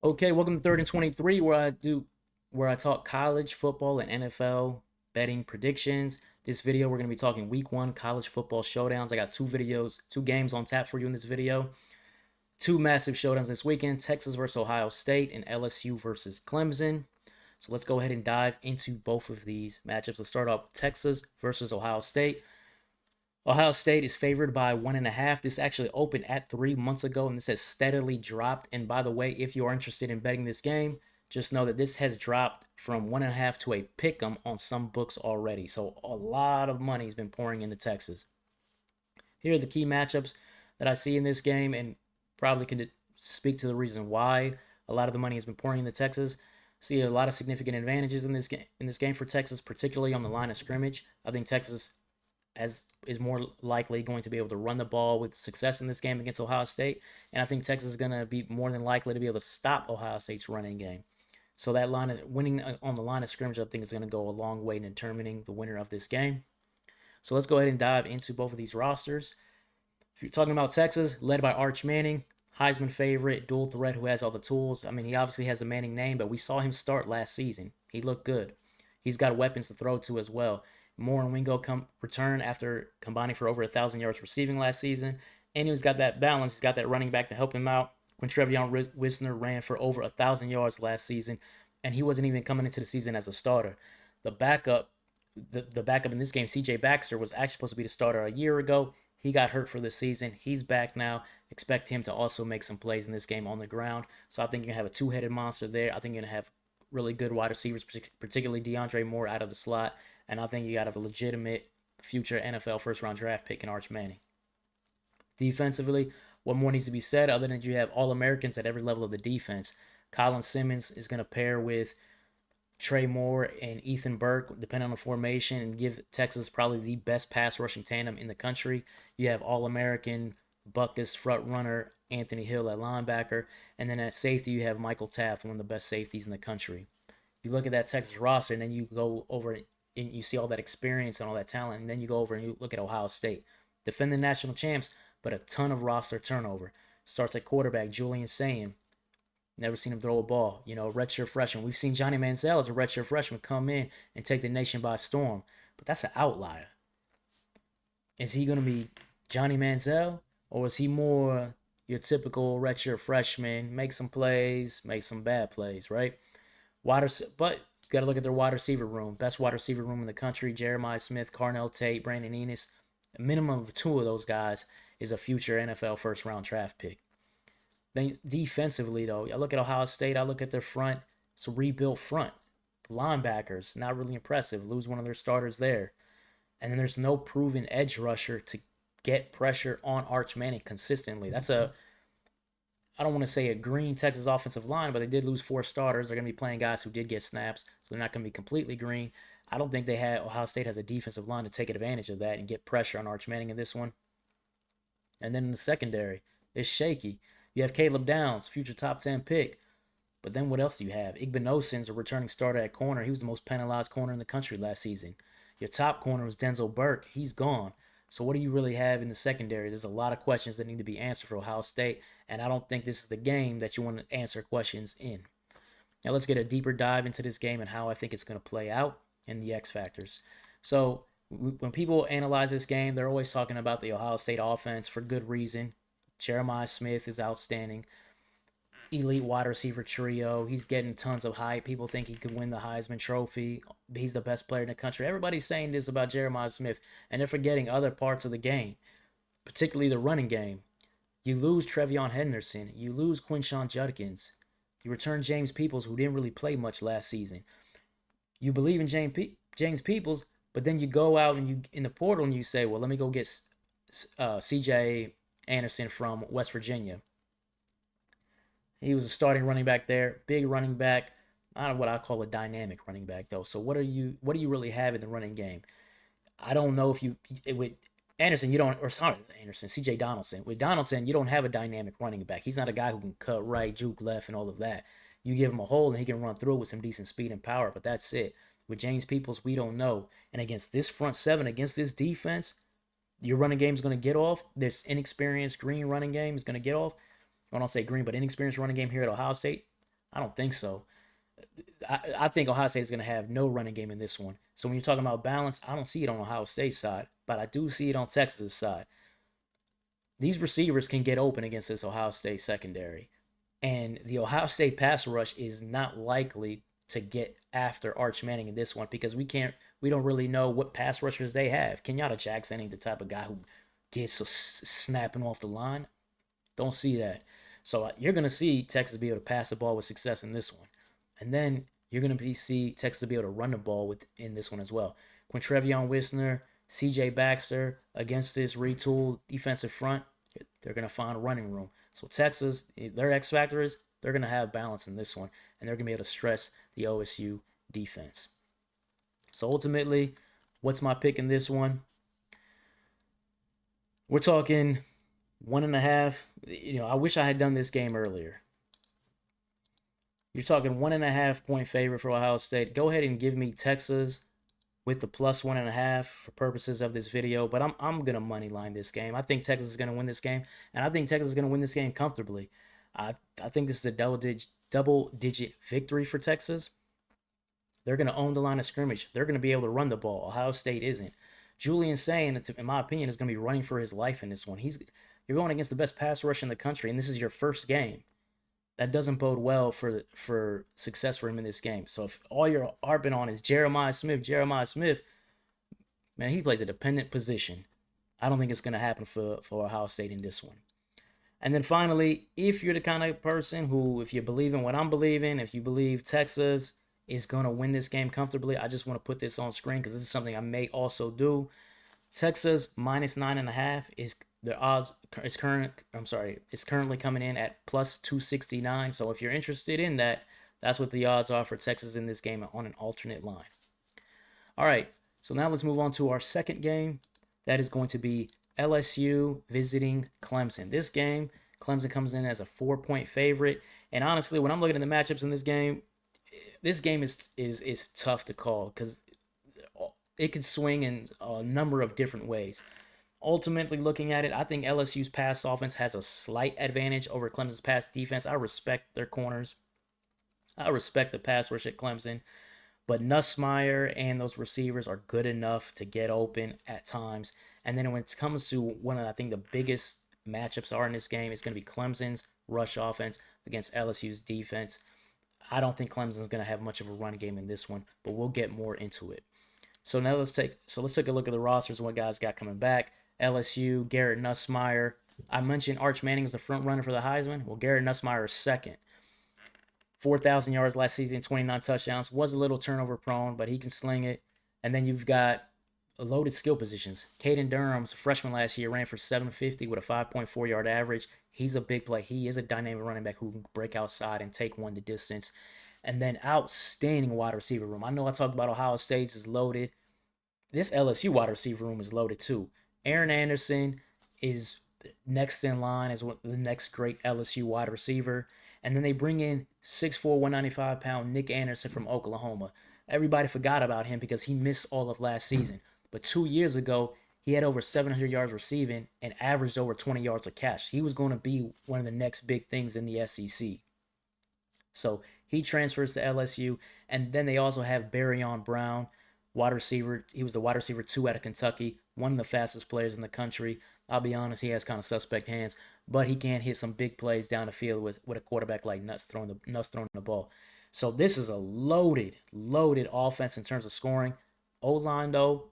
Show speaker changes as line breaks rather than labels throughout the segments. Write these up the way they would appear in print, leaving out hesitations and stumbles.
Okay, welcome to Third and 23, where I talk college football and NFL betting predictions. This video, we're gonna be talking Week 1 college football showdowns. I got two games on tap for you in this video. Two massive showdowns this weekend: Texas versus Ohio State and LSU versus Clemson. So let's go ahead and dive into both of these matchups. Let's start off Texas versus Ohio State. Ohio State is favored by 1.5. This actually opened at 3 months ago, and this has steadily dropped. And by the way, if you are interested in betting this game, just know that this has dropped from 1.5 to a pick 'em on some books already. So a lot of money has been pouring into Texas. Here are the key matchups that I see in this game, and probably could speak to the reason why a lot of the money has been pouring into Texas. See a lot of significant advantages in this game for Texas, particularly on the line of scrimmage. I think Texas is more likely going to be able to run the ball with success in this game against Ohio State. And I think Texas is going to be more than likely to be able to stop Ohio State's running game. So that line of winning on the line of scrimmage, I think, is going to go a long way in determining the winner of this game. So let's go ahead and dive into both of these rosters. If you're talking about Texas, led by Arch Manning, Heisman favorite, dual threat who has all the tools. I mean, he obviously has a Manning name, but we saw him start last season. He looked good. He's got weapons to throw to as well. Moore and Wingo return after combining for over 1,000 yards receiving last season. And he's got that balance. He's got that running back to help him out. When Trevion Wisner ran for over 1,000 yards last season, and he wasn't even coming into the season as a starter. The backup in this game, C.J. Baxter, was actually supposed to be the starter a year ago. He got hurt for the season. He's back now. Expect him to also make some plays in this game on the ground. So I think you're going to have a two-headed monster there. I think you're going to have really good wide receivers, particularly DeAndre Moore out of the slot. And I think you got a legitimate future NFL first-round draft pick in Arch Manning. Defensively, what more needs to be said other than you have All-Americans at every level of the defense? Colin Simmons is going to pair with Trey Moore and Ethan Burke, depending on the formation, and give Texas probably the best pass rushing tandem in the country. You have All-American Buckeyes front runner Anthony Hill at linebacker, and then at safety you have Michael Taft, one of the best safeties in the country. You look at that Texas roster, and then you go over and you see all that experience and all that talent, and then you go over and you look at Ohio State, defending national champs, but a ton of roster turnover. Starts at quarterback, Julian Sayin. Never seen him throw a ball. Redshirt freshman. We've seen Johnny Manziel as a redshirt freshman come in and take the nation by storm, but that's an outlier. Is he going to be Johnny Manziel, or is he more your typical redshirt freshman, make some plays, make some bad plays, right? But you got to look at their wide receiver room. Best wide receiver room in the country: Jeremiah Smith, Carnell Tate, Brandon Enos. A minimum of two of those guys is a future NFL first-round draft pick. Then defensively, though, I look at Ohio State. I look at their front. It's a rebuilt front. Linebackers, not really impressive. Lose one of their starters there. And then there's no proven edge rusher to get pressure on Arch Manning consistently. I don't want to say a green Texas offensive line, but they did lose 4 starters. They're going to be playing guys who did get snaps, so they're not going to be completely green. I don't think Ohio State has a defensive line to take advantage of that and get pressure on Arch Manning in this one. And then in the secondary, it's shaky. You have Caleb Downs, future top 10 pick. But then what else do you have? Igbenogsen's a returning starter at corner. He was the most penalized corner in the country last season. Your top corner was Denzel Burke. He's gone. So what do you really have in the secondary? There's a lot of questions that need to be answered for Ohio State, and I don't think this is the game that you want to answer questions in. Now let's get a deeper dive into this game and how I think it's going to play out and the X factors. So when people analyze this game, they're always talking about the Ohio State offense for good reason. Jeremiah Smith is outstanding. Elite wide receiver trio. He's getting tons of hype. People think he could win the Heisman Trophy. He's the best player in the country. Everybody's saying this about Jeremiah Smith, and they're forgetting other parts of the game, particularly the running game. You lose Trevion Henderson. You lose Quinshon Judkins. You return James Peoples, who didn't really play much last season. You believe in James Peoples, but then you go out and you in the portal and you say, well, let me go get C.J. Anderson from West Virginia. He was a starting running back there, big running back. I don't know what I call a dynamic running back though. So what do you really have in the running game? I don't know if with Anderson C.J. Donaldson. With Donaldson, you don't have a dynamic running back. He's not a guy who can cut right, juke left, and all of that. You give him a hole and he can run through it with some decent speed and power, but that's it. With James Peoples, we don't know. And against this front seven, against this defense, your running game is going to get off. This inexperienced green running game is going to get off. I don't say green, but inexperienced running game here at Ohio State. I don't think so. I think Ohio State is going to have no running game in this one. So when you're talking about balance, I don't see it on Ohio State's side, but I do see it on Texas' side. These receivers can get open against this Ohio State secondary. And the Ohio State pass rush is not likely to get after Arch Manning in this one because we don't really know what pass rushers they have. Kenyatta Jackson ain't the type of guy who gets snapping off the line. Don't see that. So you're going to see Texas be able to pass the ball with success in this one. And then you're going to see Texas be able to run the ball in this one as well. Quintrevion Wisner, CJ Baxter against this retooled defensive front, they're going to find running room. So Texas, their X factor is they're going to have balance in this one, and they're going to be able to stress the OSU defense. So ultimately, what's my pick in this one? We're talking 1.5. I wish I had done this game earlier. You're talking 1.5 point favorite for Ohio State. Go ahead and give me Texas with the plus 1.5 for purposes of this video. But I'm gonna money line this game. I think Texas is gonna win this game, and I think Texas is gonna win this game comfortably. I think this is a double digit victory for Texas. They're gonna own the line of scrimmage. They're gonna be able to run the ball. Ohio State isn't. Julian Sain, in my opinion, is gonna be running for his life in this one. You're going against the best pass rush in the country, and this is your first game. That doesn't bode well for success for him in this game. So if all you're harping on is Jeremiah Smith, man, he plays a dependent position. I don't think it's going to happen for Ohio State in this one. And then finally, if you're the kind of person who, if you believe in what I'm believing, if you believe Texas is going to win this game comfortably, I just want to put this on screen because this is something I may also do. Texas minus 9.5 is the odds. It's currently coming in at plus 269. So if you're interested in that, that's what the odds are for Texas in this game on an alternate line. All right, so now let's move on to our second game. That is going to be LSU visiting Clemson. This game, Clemson comes in as a 4-point favorite. And honestly, when I'm looking at the matchups in this game is tough to call because it could swing in a number of different ways. Ultimately, looking at it, I think LSU's pass offense has a slight advantage over Clemson's pass defense. I respect their corners. I respect the pass rush at Clemson. But Nussmeier and those receivers are good enough to get open at times. And then when it comes to one of, I think, the biggest matchups are in this game, it's going to be Clemson's rush offense against LSU's defense. I don't think Clemson's going to have much of a run game in this one, but we'll get more into it. So now let's take a look at the rosters and what guys got coming back. LSU, Garrett Nussmeier. I mentioned Arch Manning is the front runner for the Heisman. Well, Garrett Nussmeier is second. 4,000 yards last season, 29 touchdowns. Was a little turnover prone, but he can sling it. And then you've got loaded skill positions. Caden Durham's a freshman last year, ran for 750 with a 5.4 yard average. He's a big play. He is a dynamic running back who can break outside and take one the distance. And then outstanding wide receiver room. I know I talked about Ohio State's is loaded. This LSU wide receiver room is loaded too. Aaron Anderson is next in line as the next great LSU wide receiver. And then they bring in 6'4", 195-pound Nick Anderson from Oklahoma. Everybody forgot about him because he missed all of last season. But 2 years ago, he had over 700 yards receiving and averaged over 20 yards a catch. He was going to be one of the next big things in the SEC. So he transfers to LSU. And then they also have Barryon Brown, wide receiver. He was the wide receiver 2 out of Kentucky, one of the fastest players in the country. I'll be honest, he has kind of suspect hands, but he can hit some big plays down the field with a quarterback like Nuss throwing the ball. So this is a loaded offense in terms of scoring. O-line, though,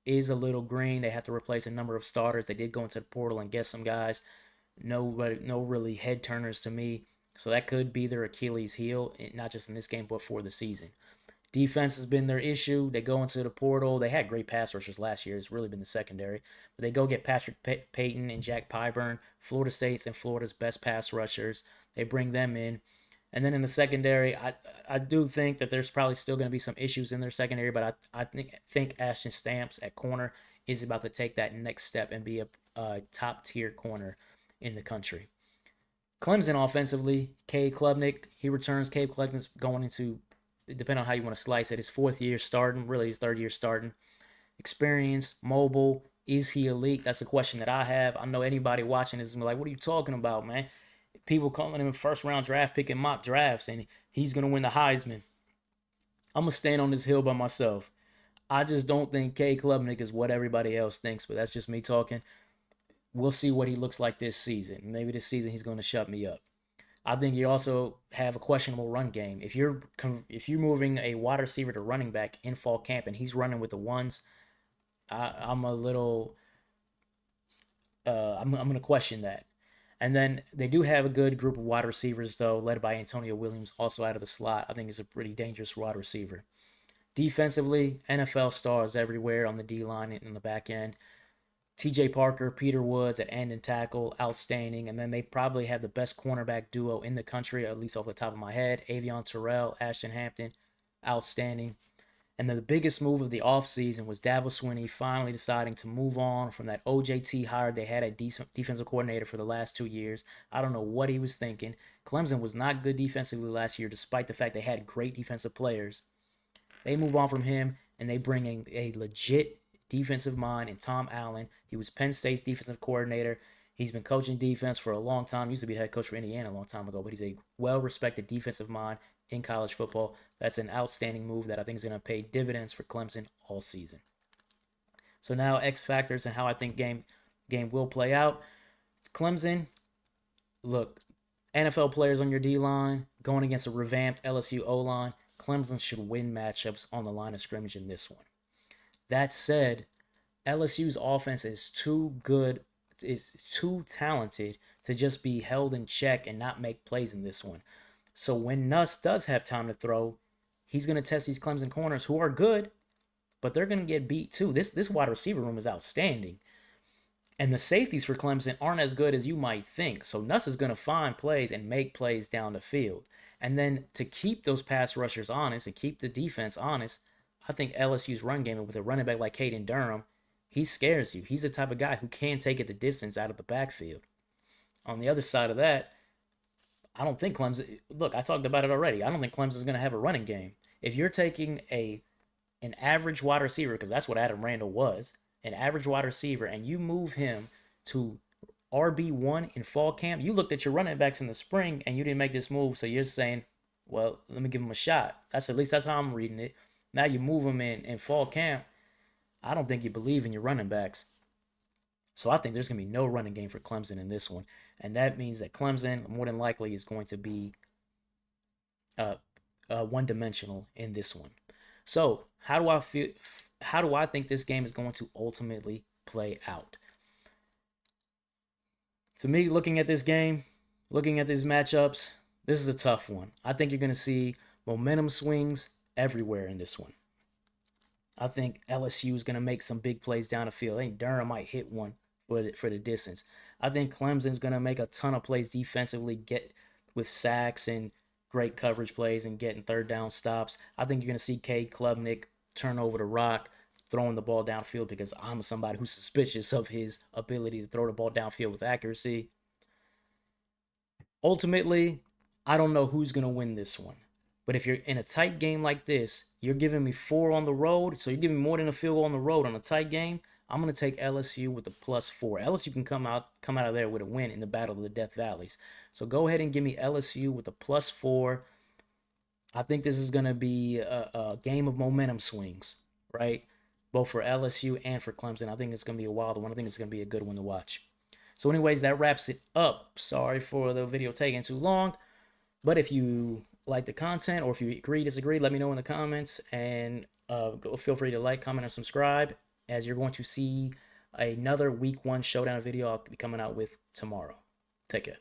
is a little green. They have to replace a number of starters. They did go into the portal and get some guys. No really head turners to me. So that could be their Achilles heel, not just in this game, but for the season. Defense has been their issue. They go into the portal. They had great pass rushers last year. It's really been the secondary. But they go get Patrick Payton and Jack Pyburn, Florida State's and Florida's best pass rushers. They bring them in. And then in the secondary, I do think that there's probably still going to be some issues in their secondary, but I think Ashton Stamps at corner is about to take that next step and be a top-tier corner in the country. Clemson offensively, Cade Klubnik, he returns. Cade Klubnik's going into, depending on how you want to slice it, his 4th year starting, really his 3rd year starting. Experience, mobile, is he elite? That's a question that I have. I know anybody watching this is like, what are you talking about, man? People calling him a first round draft pick in mock drafts, and he's going to win the Heisman. I'm going to stand on this hill by myself. I just don't think Cade Klubnik is what everybody else thinks, but that's just me talking. We'll see what he looks like this season. Maybe this season he's going to shut me up. I think you also have a questionable run game. If you're moving a wide receiver to running back in fall camp and he's running with the ones, I'm a little I'm going to question that. And then they do have a good group of wide receivers though, led by Antonio Williams, also out of the slot. I think he's a pretty dangerous wide receiver. Defensively, NFL stars everywhere on the D line and in the back end. TJ Parker, Peter Woods at end and tackle, outstanding. And then they probably have the best cornerback duo in the country, at least off the top of my head. Avion Terrell, Ashton Hampton, outstanding. And then the biggest move of the offseason was Dabo Swinney finally deciding to move on from that OJT hire they had at defensive coordinator for the last 2 years. I don't know what he was thinking. Clemson was not good defensively last year, despite the fact they had great defensive players. They move on from him, and they bring in a legit defensive mind in Tom Allen. He was Penn State's defensive coordinator. He's been coaching defense for a long time. He used to be the head coach for Indiana a long time ago, but he's a well-respected defensive mind in college football. That's an outstanding move that I think is going to pay dividends for Clemson all season. So now X factors and how I think game will play out. Clemson, look, NFL players on your D-line going against a revamped LSU O-line. Clemson should win matchups on the line of scrimmage in this one. That said, LSU's offense is too good, is too talented to just be held in check and not make plays in this one. So when Nuss does have time to throw, he's going to test these Clemson corners who are good, but they're going to get beat too. This wide receiver room is outstanding. And the safeties for Clemson aren't as good as you might think. So Nuss is going to find plays and make plays down the field. And then to keep those pass rushers honest and keep the defense honest, I think LSU's run game with a running back like Caden Durham, he scares you. He's the type of guy who can take it the distance out of the backfield. On the other side of that, I don't think Clemson. Look, I talked about it already. I don't think Clemson's going to have a running game. If you're taking an average wide receiver, because that's what Adam Randall was, an average wide receiver, and you move him to RB1 in fall camp, you looked at your running backs in the spring and you didn't make this move, so you're saying, well, let me give him a shot. At least that's how I'm reading it. Now you move him in fall camp. I don't think you believe in your running backs. So I think there's going to be no running game for Clemson in this one. And that means that Clemson, more than likely, is going to be one-dimensional in this one. So how do I feel? How do I think this game is going to ultimately play out? To me, looking at this game, looking at these matchups, this is a tough one. I think you're going to see momentum swings everywhere in this one. I think LSU is going to make some big plays down the field. I think Durham might hit one for the distance. I think Clemson's going to make a ton of plays defensively, get with sacks and great coverage plays and getting third down stops. I think you're going to see Cade Klubnik turn over the rock, throwing the ball downfield, because I'm somebody who's suspicious of his ability to throw the ball downfield with accuracy. Ultimately, I don't know who's going to win this one. But if you're in a tight game like this, you're giving me 4 on the road, so you're giving me more than a field goal on the road on a tight game. I'm going to take LSU with the +4. LSU can come out of there with a win in the Battle of the Death Valleys. So go ahead and give me LSU with the +4. I think this is going to be a game of momentum swings, right? Both for LSU and for Clemson. I think it's going to be a wild one. I think it's going to be a good one to watch. So anyways, that wraps it up. Sorry for the video taking too long. But if you like the content or if you agree, disagree, let me know in the comments. And feel free to like, comment, and subscribe, as you're going to see another week 1 showdown video I'll be coming out with tomorrow. Take care.